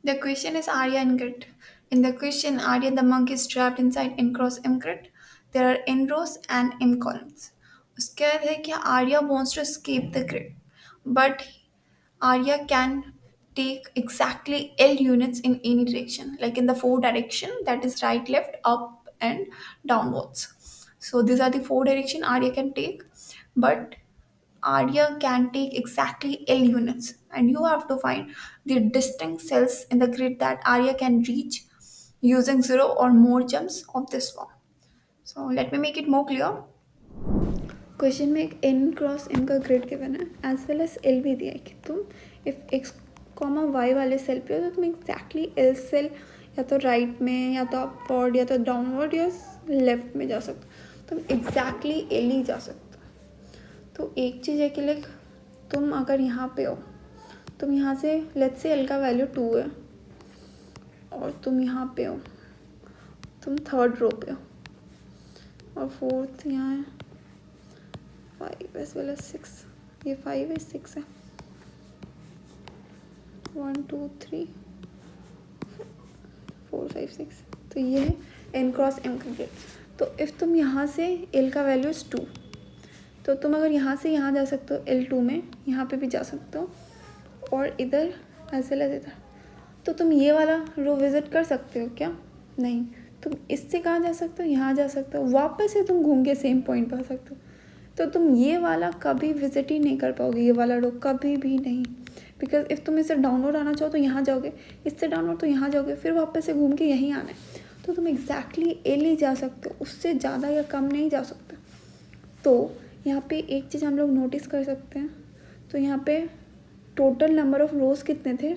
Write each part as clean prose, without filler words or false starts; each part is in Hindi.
The question is Arya and Grit. In the question, Arya the monk is trapped inside n cross m grid. There are n rows and m columns. उसके बाद है कि Arya wants to escape the grid, but Arya can take exactly L units in any direction, like in the four direction, that is right, left, up, and downwards. So these are the four direction Arya can take, but Arya can take exactly L units, and you have to find the distinct cells in the grid that Arya can reach using zero or more jumps of this form. So let me make it more clear. Question में एक n क्रॉस m का ग्रिड गिवन है एज वेल एज l भी दिया है कि तुम इफ x कॉमा y वाले सेल पे हो तो तुम एग्जैक्टली l सेल या तो राइट में या तो अपवर्ड या तो डाउनवर्ड या लेफ्ट में जा सकते हो, तुम एग्जैक्टली l ही जा सकते हो। तो एक चीज़ है कि लाइक तुम अगर यहाँ पे हो, तुम यहाँ से लेट्स से l का वैल्यू 2 है और तुम यहाँ पे हो, तुम थर्ड रो पे हो और फोर्थ यहाँ है 5 एज वेल एज 6, ये 5 है 6 है 1 2 3 4 5 6, तो ये है n क्रॉस m का ग्रिड। तो इफ़ तुम यहाँ से l का वैल्यू इज़ 2, तो तुम अगर यहाँ से यहाँ जा सकते हो L2 में, यहाँ पे भी जा सकते हो और इधर एज वेल एज इधर। तो तुम ये वाला रो विज़िट कर सकते हो क्या? नहीं। तुम इससे कहाँ जा सकते हो? यहाँ जा सकते हो, वापस से तुम घूम के सेम पॉइंट पर आ सकते हो। तो तुम ये वाला कभी विजिट ही नहीं कर पाओगे, ये वाला रो कभी भी नहीं, बिकॉज इफ़ तुम इससे डाउनवर्ड आना चाहो तो यहाँ जाओगे, इससे डाउनवर्ड तो यहाँ जाओगे, फिर वापस से घूम के यहीं आना है। तो तुम एग्जैक्टली एल ही जा सकते हो, उससे ज़्यादा या कम नहीं जा सकते। तो यहाँ पे एक चीज़ हम लोग नोटिस कर सकते हैं, तो यहाँ पे टोटल नंबर ऑफ रोज कितने थे,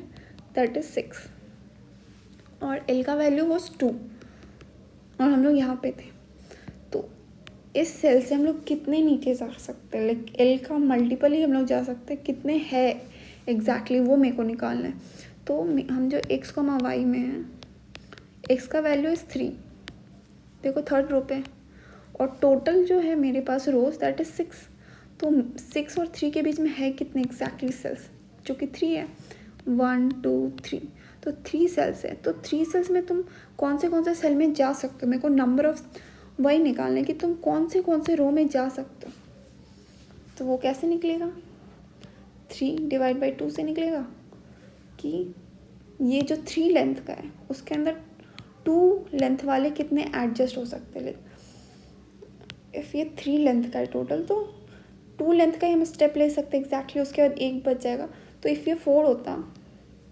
दैट इज़ 6 और एल का वैल्यू वॉज 2 और हम लोग यहाँ पे थे। तो इस सेल से हम लोग कितने नीचे जा सकते हैं, लाइक एल का मल्टीपल ही हम लोग जा सकते हैं, कितने है एग्जैक्टली वो मेरे को निकालना है। तो हम जो x को y में है, x का वैल्यू इज़ 3, देखो थर्ड रो पे, और टोटल जो है मेरे पास रोज दैट इज़ 6। तो 6 और 3 के बीच में है कितने एग्जैक्टली सेल्स, जो कि 3 है, 1 2 3, तो 3 सेल्स है। तो 3 सेल्स में तुम कौन से सेल में जा सकते हो, मेरे को नंबर ऑफ वही निकालना है कि तुम कौन से रो में जा सकते हो। तो वो कैसे निकलेगा, 3 डिवाइड बाई 2 से निकलेगा कि ये जो 3 लेंथ का है उसके अंदर 2 लेंथ वाले कितने एडजस्ट हो सकते हैं। इफ़ ये 3 लेंथ का है टोटल, तो 2 लेंथ का ही हम स्टेप ले सकते हैं एग्जैक्टली, उसके बाद एक बच जाएगा। तो इफ़ ये 4 होता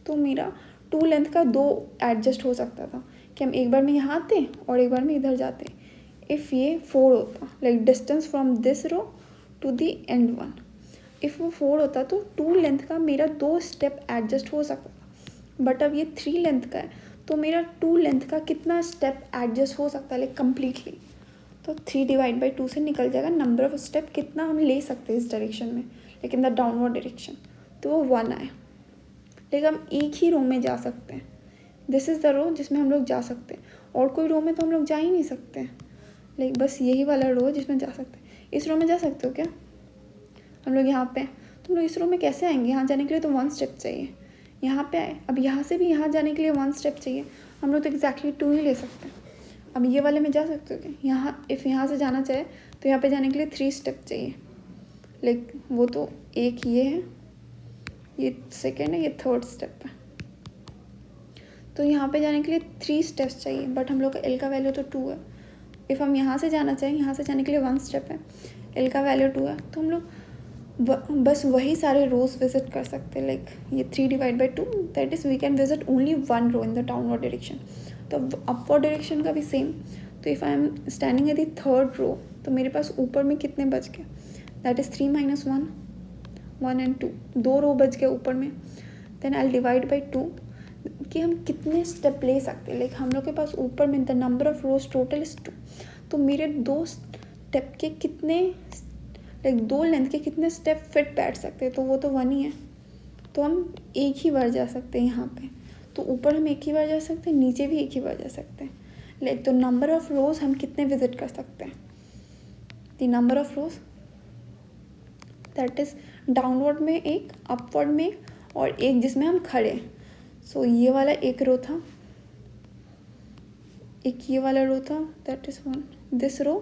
तो मेरा 2 लेंथ का 2 एडजस्ट हो सकता था कि हम एक बार में यहाँ आते और एक बार में इधर जाते। इफ़ ये 4 होता, like distance from this row to the end one, if वो 4 होता तो 2 लेंथ का मेरा 2 स्टेप एडजस्ट हो सकता था। बट अब ये 3 लेंथ का है, तो मेरा 2 लेंथ का कितना स्टेप एडजस्ट हो सकता है, लाइक कम्प्लीटली। तो 3 डिवाइड बाई 2 से निकल जाएगा नंबर ऑफ स्टेप कितना हम ले सकते हैं इस डायरेक्शन में, लेकिन द डाउनवर्ड डायरेक्शन, तो वो 1 आए। लेकिन हम एक ही रो में जा सकते हैं, दिस इज़ द रो जिसमें हम लोग जा सकते हैं, और कोई रो में तो हम लोग जा ही नहीं सकते हैं, लाइक बस यही वाला रो जिसमें जा सकते हैं। इस रो में जा सकते हो क्या? हम लोग यहाँ पे, तुम लोग इस रो में कैसे आएंगे? यहाँ जाने के लिए तो 1 स्टेप चाहिए, यहाँ पे आए, अब यहाँ से भी यहाँ जाने के लिए 1 स्टेप चाहिए, हम लोग तो एग्जैक्टली 2 ही ले सकते हैं। अब ये वाले में जा सकते हो क्या? यहाँ इफ़ यहाँ से जाना चाहे तो यहाँ पे जाने के लिए 3 स्टेप चाहिए, लाइक वो तो एक ये है, ये सेकेंड है, ये थर्ड स्टेप है। तो यहाँ पे जाने के लिए 3 स्टेप्स चाहिए, बट हम लोग का एल का वैल्यू तो 2 है। इफ़ हम यहाँ से जाना चाहें, यहाँ से जाने के लिए 1 स्टेप है, एल का वैल्यू 2 है, तो हम लोग बस वही सारे रोज विजिट कर सकते हैं, लाइक ये 3 divide by 2, that is we can visit only 1 row in the downward direction. तो अपवर्ड डायरेक्शन का भी सेम। तो if I am standing at the third row, तो मेरे पास ऊपर में कितने बच गए, दैट इज़ 3 - 1, 1 एंड 2, 2 रो बच गए ऊपर में। देन आई डिवाइड बाई 2 कि हम कितने स्टेप ले सकते हैं, लाइक हम लोग के पास ऊपर में the number of rose total is 2, तो मेरे 2 स्टेप के कितने, लाइक 2 लेंथ के कितने स्टेप फिट बैठ सकते हैं, तो वो तो 1 ही है। तो हम एक ही बार जा सकते हैं यहाँ पे, तो ऊपर हम एक ही बार जा सकते हैं, नीचे भी एक ही बार जा सकते हैं, लाइक तो नंबर ऑफ रोज हम कितने विजिट कर सकते हैं, the number of rows that is downward में एक, अपवर्ड में, और एक जिसमें हम खड़े। सो ये वाला एक रो था, एक ये वाला रो था, दैट इज़ वन दिस रो,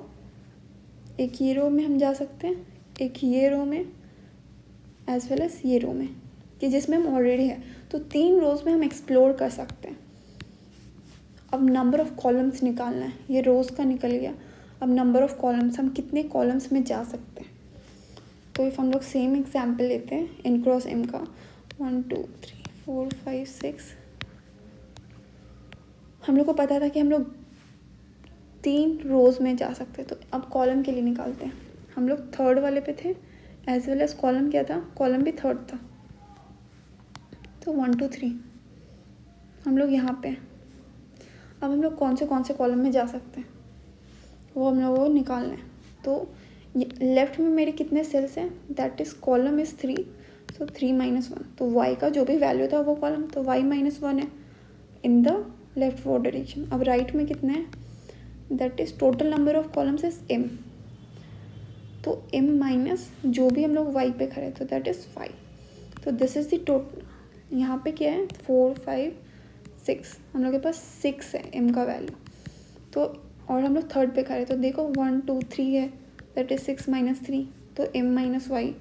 एक ये रो में हम जा सकते हैं, एक ये रो में एज वेल एज ये रो में, कि जिसमें हम ऑलरेडी है। तो 3 रोज़ में हम एक्सप्लोर कर सकते हैं। अब नंबर ऑफ़ कॉलम्स निकालना है, ये रोज़ का निकल गया। अब नंबर ऑफ़ कॉलम्स, हम कितने कॉलम्स में जा सकते हैं। तो इफ़ हम लोग सेम एग्जाम्पल लेते हैं n क्रॉस m का, 1 2 3 4 5 6, हम लोग को पता था कि हम लोग 3 रोज़ में जा सकते हैं। तो अब कॉलम के लिए निकालते हैं। हम लोग थर्ड वाले पे थे, एज वेल एज कॉलम क्या था, कॉलम भी थर्ड था। तो 1 2 3 हम लोग यहाँ पे हैं। अब हम लोग कौन से कॉलम में जा सकते हैं वो हम लोगों को निकालना है। तो लेफ्ट में मेरे कितने सेल्स हैं, that is column is 3, so 3 minus 1। तो y का जो भी वैल्यू था वो कॉलम, तो y माइनस 1 है in the left four direction. अब राइट में कितने हैं, that is total number of columns is m। तो m माइनस जो भी हम लोग y पे खड़े, तो दैट इज़ 5। तो दिस इज़ द टोटल। यहाँ पे क्या है, 4 5 6, हम लोग के पास 6 है m का वैल्यू। तो और हम लोग थर्ड पे खड़े, तो देखो 1 2 3 है, दैट इज़ 6 माइनस 3, तो m माइनस वाई।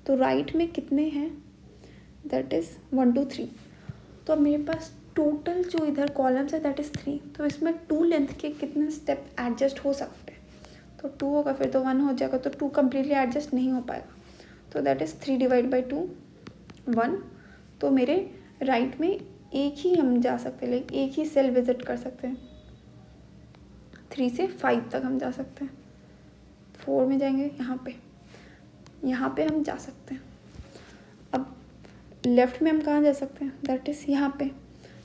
तो राइट में कितने हैं, दैट इज़ 1 2 3। तो अब मेरे पास टोटल जो इधर कॉलम्स है दैट इज़ 3। तो इसमें 2 लेंथ के कितने स्टेप एडजस्ट हो सकते हैं, तो 2 होगा, फिर तो 1 हो जाएगा, तो 2 कम्प्लीटली एडजस्ट नहीं हो पाएगा। तो दैट इज़ 3 डिवाइड बाई 2 1। तो मेरे राइट में एक ही हम जा सकते हैं, लाइक एक ही सेल विजिट कर सकते हैं। 3 से 5 तक हम जा सकते हैं। 4 में जाएंगे, यहाँ पे हम जा सकते हैं। अब लेफ़्ट में हम कहाँ जा सकते हैं, दैट इज़ यहाँ पे।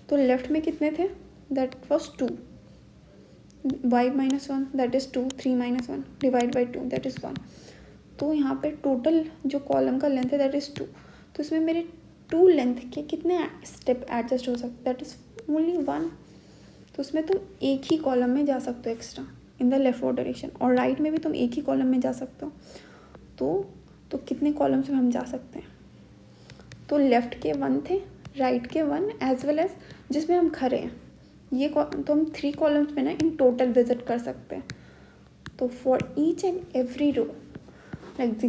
तो लेफ़्ट में कितने थे, that was 2, y minus 1 that is 2, 3 minus 1 divide by 2 that is 1। तो यहाँ पे टोटल जो कॉलम का लेंथ है दैट इज़ 2। तो इसमें मेरे 2 लेंथ के कितने स्टेप एडजस्ट हो सकते, दैट इज़ ओनली 1। तो उसमें तुम एक ही कॉलम में जा सकते हो extra in the left four direction, और राइट में भी तुम एक ही कॉलम में जा सकते हो। तो कितने कॉलम्स में हम जा सकते हैं, तो लेफ़्ट के 1 थे, राइट के 1, एज वेल एज जिसमें हम खड़े हैं ये तो हम 3 कॉलम्स में ना इन टोटल विजिट कर सकते हैं। तो for each and every row, like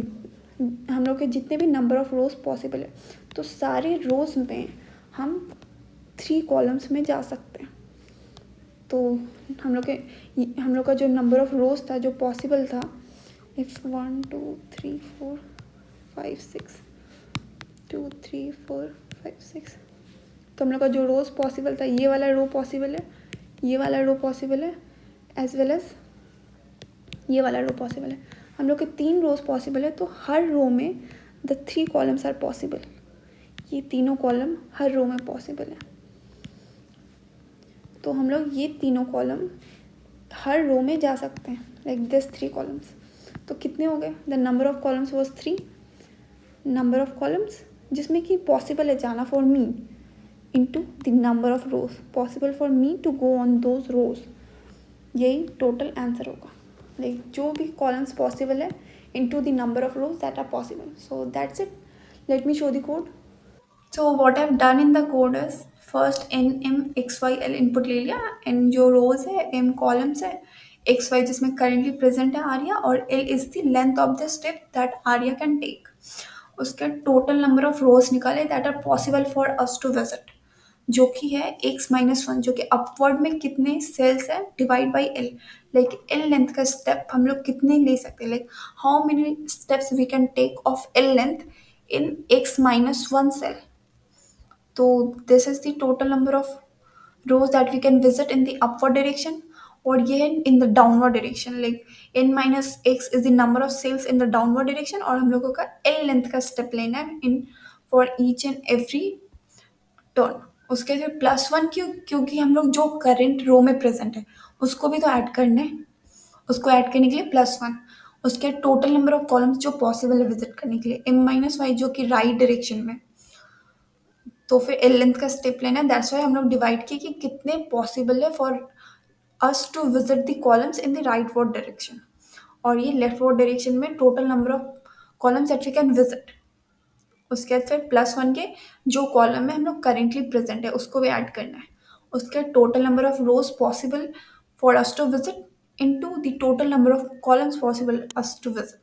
हम लोग के जितने भी नंबर ऑफ़ रोज़ पॉसिबल है, तो सारे रोज़ में हम 3 कॉलम्स में जा सकते हैं। तो हम लोग का जो नंबर ऑफ़ रोज़ था जो पॉसिबल था, इफ़ 1 2 3 4 5 6 2 3 4 5 6, तो हम लोग का जो रोज़ पॉसिबल था, ये वाला रो पॉसिबल है, ये वाला रो पॉसिबल है, एज वेल एज ये वाला रो पॉसिबल है। हम लोग के 3 रोज़ पॉसिबल है, तो हर रो में द 3 कॉलम्स आर पॉसिबल। ये तीनों कॉलम हर रो में पॉसिबल है। तो हम लोग ये तीनों कॉलम हर रो में जा सकते हैं, लाइक दिस 3 कॉलम्स। तो कितने हो गए, the number of columns was 3, number of columns जिसमें कि पॉसिबल है जाना for me, into the number of rows possible for me to go on those rows. यही टोटल आंसर होगा, लाइक जो भी कॉलम्स पॉसिबल है into the number of rows that are possible. So that's it, let me show the code. So what I have done in the code is, first N M x y l input ले लिया, एन जो रोज है, एम कॉलम्स है, एक्स वाई जिसमें करेंटली प्रेजेंट है आर्या, और l is the length of the step that Arya can take. उसके टोटल नंबर ऑफ रोज निकाले that are possible for us to visit, जो कि है x माइनस 1, जो कि अपवर्ड में कितने सेल्स है divide by L, like L length का स्टेप हम लोग कितने ले सकते हैं, like how many steps we can take of L length in x minus 1 cell. तो this is the total number of rows that we can visit in the upward direction, और ये है in the downward direction, like n minus x is the number of cells in the downward direction, और हम लोगों का एल लेंथ का स्टेप लेना है in for each and every turn. उसके फिर +1 क्योंकि हम लोग जो करंट रो में प्रेजेंट है उसको भी तो ऐड करने, उसको ऐड करने के लिए +1। उसके टोटल नंबर ऑफ कॉलम्स जो पॉसिबल है विजिट करने के लिए m माइनस वाई, जो कि राइट डायरेक्शन में, तो फिर एल लेंथ का स्टेप लेना है। दैट्स वाई हम लोग डिवाइड किए कि कितने पॉसिबल है for us to visit the columns in the rightward direction, और ये लेफ्ट वर्ड डायरेक्शन में total number of columns that we can visit. उसके बाद फिर +1 के जो कॉलम में हम लोग करेंटली प्रेजेंट है उसको भी ऐड करना है। उसके बाद total number of rows possible for us to visit into the total number of columns possible us to visit,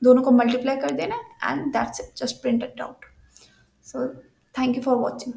दोनों को मल्टीप्लाई कर देना and that's it, just print it out. So thank you for watching.